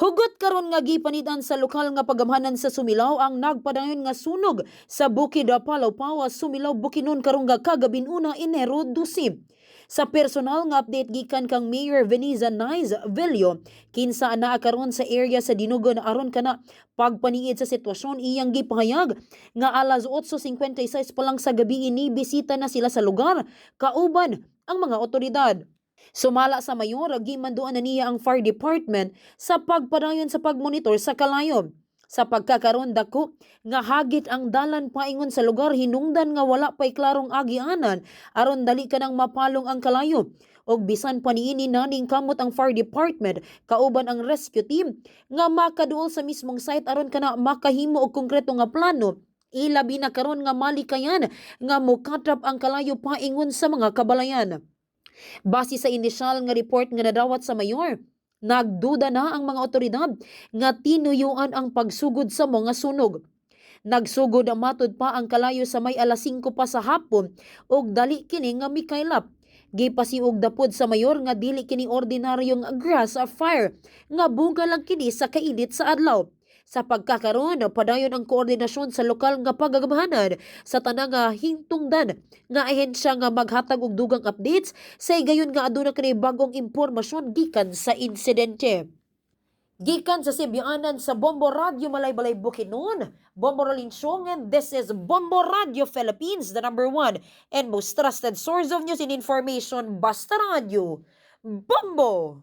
Hugot karon nga gipanidan sa lokal nga pagamhanan sa Sumilaw ang nagpadayon nga sunog sa Bukid Apalaw Pawas, Sumilaw, Bukidnon karong nga kagabin una Enero 12. Sa personal nga update gikan kang Mayor Veniza Naiz Velio, kinsa naa karon sa area sa Dinugon aron kana pagpaniid sa sitwasyon, iyang gipahayag nga alas 8:56 pa lang sa gabi ini bisita na sila sa lugar kauban ang mga otoridad. Sumala sa mayor, gimanduan na niya ang fire department sa pagpadayon sa pagmonitor sa kalayo. Sa pagkakaroon dako nga hagit ang dalan paingon sa lugar, hinungdan nga wala pay klarong agianan aron dali kanang mapalong ang kalayo. Og bisan pa niini naning kamot ang fire department kauban ang rescue team nga makaduol sa mismong site aron kana makahimo og konkreto nga plano. Ilabi na karon nga malikayan nga mokatrap ang kalayo paingon sa mga kabalayan. Base sa inisyal nga report nga nadawat sa mayor, nagduda na ang mga otoridad nga tinuyuan ang pagsugod sa mga sunog. Nagsugod ang matud pa ang kalayo sa may alas 5 pa sa hapon og dali kini nga mikaylap. Gipasiug dapod sa mayor nga dili kini ordinaryong grass fire nga bunga lang kini sa kainit sa adlaw. Sa pagkakaroon, padayon ang koordinasyon sa lokal nga pagagamahanan sa tanang nga hingtungdan nga ahensya nga maghatag og dugang updates sa gayon nga aduna kini bagong impormasyon gikan sa insidente. Gikan sa Sibianan sa Bombo Radio Malaybalay Bukidnon, Bombo Rolinsyong, and this is Bombo Radio Philippines, the #1 and most trusted source of news and information, Basta Radio, Bombo!